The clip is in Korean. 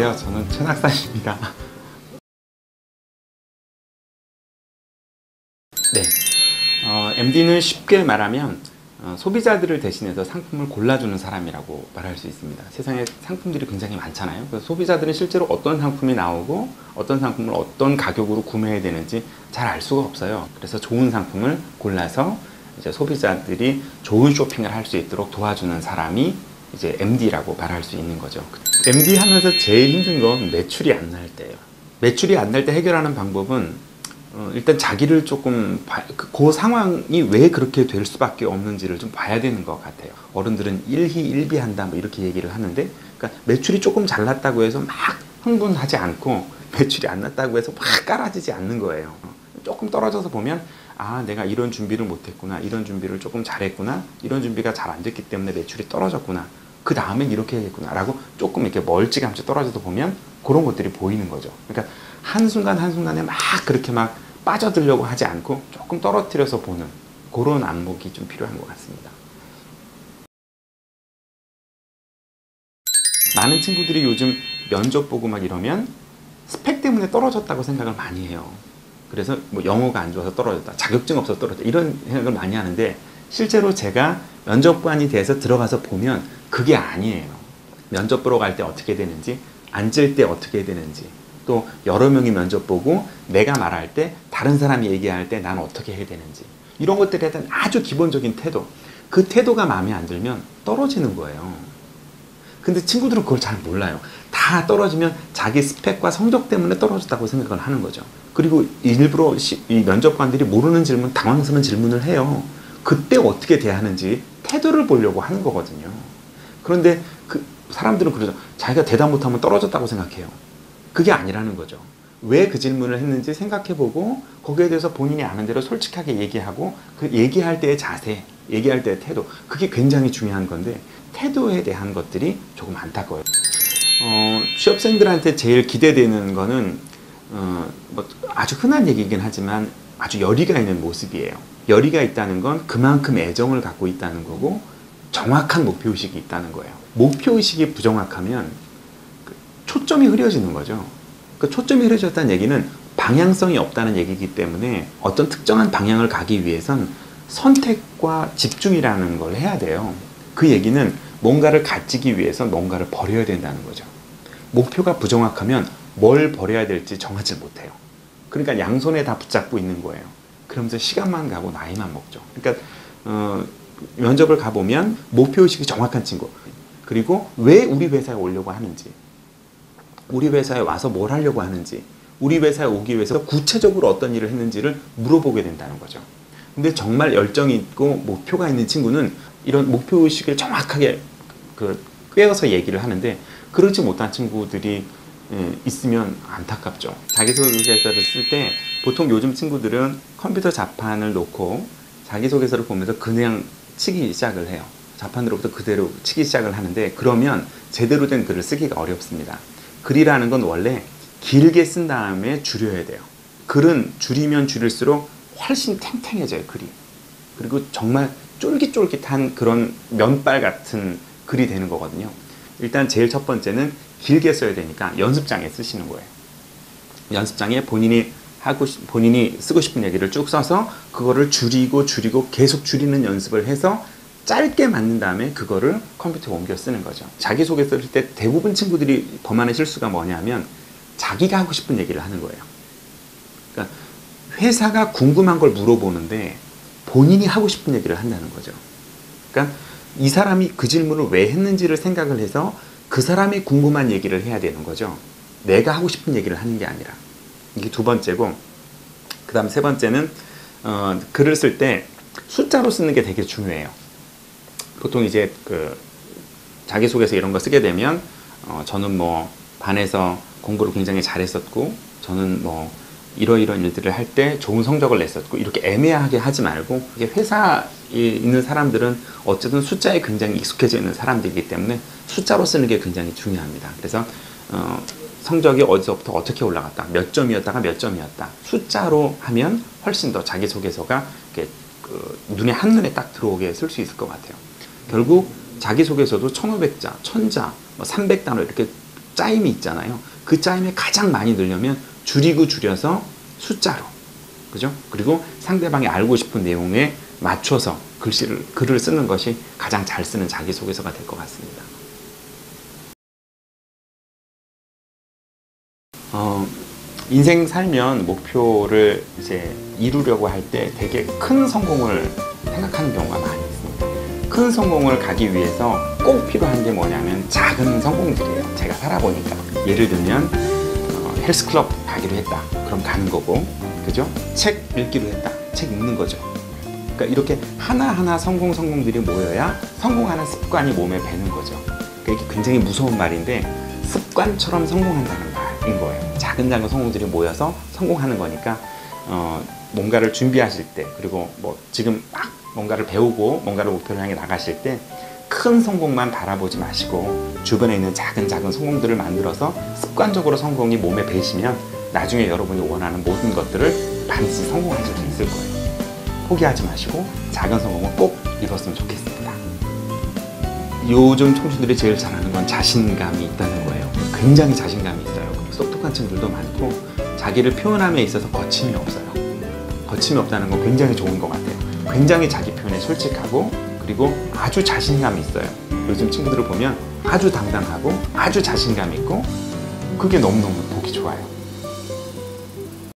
안녕하세요. 저는 최낙산입니다. 네, MD는 쉽게 말하면 소비자들을 대신해서 상품을 골라주는 사람이라고 말할 수 있습니다. 세상에 상품들이 굉장히 많잖아요. 그래서 소비자들은 실제로 어떤 상품이 나오고 어떤 상품을 어떤 가격으로 구매해야 되는지 잘 알 수가 없어요. 그래서 좋은 상품을 골라서 이제 소비자들이 좋은 쇼핑을 할 수 있도록 도와주는 사람이 이제 MD라고 말할 수 있는 거죠. MD 하면서 제일 힘든 건 매출이 안 날 때예요. 매출이 안 날 때 해결하는 방법은 일단 자기를 조금 그 상황이 왜 그렇게 될 수밖에 없는지를 좀 봐야 되는 것 같아요. 어른들은 일희일비한다 뭐 이렇게 얘기를 하는데, 그러니까 매출이 조금 잘 났다고 해서 막 흥분하지 않고 매출이 안 났다고 해서 막 깔아지지 않는 거예요. 조금 떨어져서 보면 아, 내가 이런 준비를 못했구나, 이런 준비를 조금 잘했구나, 이런 준비가 잘 안 됐기 때문에 매출이 떨어졌구나, 그 다음엔 이렇게 해야겠구나 라고 조금 이렇게 멀찌감치 떨어져서 보면 그런 것들이 보이는 거죠. 그러니까 한순간 한순간에 막 그렇게 막 빠져들려고 하지 않고 조금 떨어뜨려서 보는 그런 안목이 좀 필요한 것 같습니다. 많은 친구들이 요즘 면접 보고 막 이러면 스펙 때문에 떨어졌다고 생각을 많이 해요. 그래서 뭐 영어가 안 좋아서 떨어졌다, 자격증 없어서 떨어졌다, 이런 생각을 많이 하는데, 실제로 제가 면접관이 돼서 들어가서 보면 그게 아니에요. 면접 보러 갈 때 어떻게 되는지, 앉을 때 어떻게 되는지, 또 여러 명이 면접 보고 내가 말할 때 다른 사람이 얘기할 때 난 어떻게 해야 되는지, 이런 것들에 대한 아주 기본적인 태도, 그 태도가 마음에 안 들면 떨어지는 거예요. 근데 친구들은 그걸 잘 몰라요. 다 떨어지면 자기 스펙과 성적 때문에 떨어졌다고 생각을 하는 거죠. 그리고 일부러 이 면접관들이 모르는 질문, 당황스러운 질문을 해요. 그때 어떻게 대하는지 태도를 보려고 하는 거거든요. 그런데 그 사람들은 그러죠. 자기가 대답 못하면 떨어졌다고 생각해요. 그게 아니라는 거죠. 왜 그 질문을 했는지 생각해보고 거기에 대해서 본인이 아는 대로 솔직하게 얘기하고, 그 얘기할 때의 자세, 얘기할 때의 태도, 그게 굉장히 중요한 건데 태도에 대한 것들이 조금 안타까워요. 취업생들한테 제일 기대되는 거는 뭐 아주 흔한 얘기이긴 하지만 아주 열의가 있는 모습이에요. 열의가 있다는 건 그만큼 애정을 갖고 있다는 거고 정확한 목표의식이 있다는 거예요. 목표의식이 부정확하면 초점이 흐려지는 거죠. 그 초점이 흐려졌다는 얘기는 방향성이 없다는 얘기이기 때문에 어떤 특정한 방향을 가기 위해선 선택과 집중이라는 걸 해야 돼요. 그 얘기는 뭔가를 가지기 위해서 뭔가를 버려야 된다는 거죠. 목표가 부정확하면 뭘 버려야 될지 정하지 못해요. 그러니까 양손에 다 붙잡고 있는 거예요. 그러면서 시간만 가고 나이만 먹죠. 그러니까 면접을 가보면 목표의식이 정확한 친구, 그리고 왜 우리 회사에 오려고 하는지, 우리 회사에 와서 뭘 하려고 하는지, 우리 회사에 오기 위해서 구체적으로 어떤 일을 했는지를 물어보게 된다는 거죠. 근데 정말 열정이 있고 목표가 있는 친구는 이런 목표의식을 정확하게 꿰어서 얘기를 하는데, 그렇지 못한 친구들이 있으면 안타깝죠. 자기소개서를 쓸 때 보통 요즘 친구들은 컴퓨터 자판을 놓고 자기소개서를 보면서 그냥 치기 시작을 해요. 자판으로부터 그대로 치기 시작을 하는데, 그러면 제대로 된 글을 쓰기가 어렵습니다. 글이라는 건 원래 길게 쓴 다음에 줄여야 돼요. 글은 줄이면 줄일수록 훨씬 탱탱해져요, 글이. 그리고 정말 쫄깃쫄깃한 그런 면발 같은 글이 되는 거거든요. 일단 제일 첫 번째는 길게 써야 되니까 연습장에 쓰시는 거예요. 연습장에 본인이 쓰고 싶은 얘기를 쭉 써서 그거를 줄이고 계속 줄이는 연습을 해서 짧게 만든 다음에 그거를 컴퓨터에 옮겨 쓰는 거죠. 자기소개서 쓸 때 대부분 친구들이 범하는 실수가 뭐냐면 자기가 하고 싶은 얘기를 하는 거예요. 그러니까 회사가 궁금한 걸 물어보는데 본인이 하고 싶은 얘기를 한다는 거죠. 그러니까 이 사람이 그 질문을 왜 했는지를 생각을 해서 그 사람이 궁금한 얘기를 해야 되는 거죠. 내가 하고 싶은 얘기를 하는 게 아니라. 이게 두 번째고, 그 다음 세 번째는 글을 쓸 때 숫자로 쓰는 게 되게 중요해요. 보통 이제 자기소개서 이런 거 쓰게 되면 저는 뭐 반에서 공부를 굉장히 잘했었고, 저는 뭐 이러이러한 일들을 할 때 좋은 성적을 냈었고, 이렇게 애매하게 하지 말고, 이게 회사에 있는 사람들은 어쨌든 숫자에 굉장히 익숙해져 있는 사람들이기 때문에 숫자로 쓰는 게 굉장히 중요합니다. 그래서 성적이 어디서부터 어떻게 올라갔다, 몇 점이었다가 몇 점이었다, 숫자로 하면 훨씬 더 자기소개서가 이렇게 눈에 한눈에 딱 들어오게 쓸 수 있을 것 같아요. 결국 자기소개서도 1500자, 1000자, 뭐 300단어 이렇게 짜임이 있잖아요. 그 짜임에 가장 많이 넣으려면 줄이고 줄여서 숫자로, 그죠? 그리고 상대방이 알고 싶은 내용에 맞춰서 글을 쓰는 것이 가장 잘 쓰는 자기소개서가 될 것 같습니다. 인생 살면 목표를 이제 이루려고 할 때 되게 큰 성공을 생각하는 경우가 많이 있습니다. 큰 성공을 가기 위해서 꼭 필요한 게 뭐냐면 작은 성공들이에요. 제가 살아보니까. 예를 들면 헬스클럽 가기로 했다. 그럼 가는 거고, 그죠? 책 읽기로 했다. 책 읽는 거죠. 그러니까 이렇게 하나하나 성공들이 모여야 성공하는 습관이 몸에 배는 거죠. 그러니까 이게 굉장히 무서운 말인데 습관처럼 성공한다는 말인 거예요. 작은 성공들이 모여서 성공하는 거니까 뭔가를 준비하실 때, 그리고 뭐 지금 막 뭔가를 배우고 뭔가를 목표를 향해 나가실 때 큰 성공만 바라보지 마시고 주변에 있는 작은 성공들을 만들어서 습관적으로 성공이 몸에 배시면 나중에 여러분이 원하는 모든 것들을 반드시 성공하실 수 있을 거예요. 포기하지 마시고 작은 성공을 꼭 이뤘으면 좋겠습니다. 요즘 청춘들이 제일 잘하는 건 자신감이 있다는 거예요. 굉장히 자신감이 있어요. 똑똑한 친구들도 많고 자기를 표현함에 있어서 거침이 없어요. 거침이 없다는 건 굉장히 좋은 것 같아요. 굉장히 자기 표현에 솔직하고, 그리고 아주 자신감이 있어요. 요즘 친구들을 보면 아주 당당하고 아주 자신감 있고, 그게 너무너무 보기 좋아요.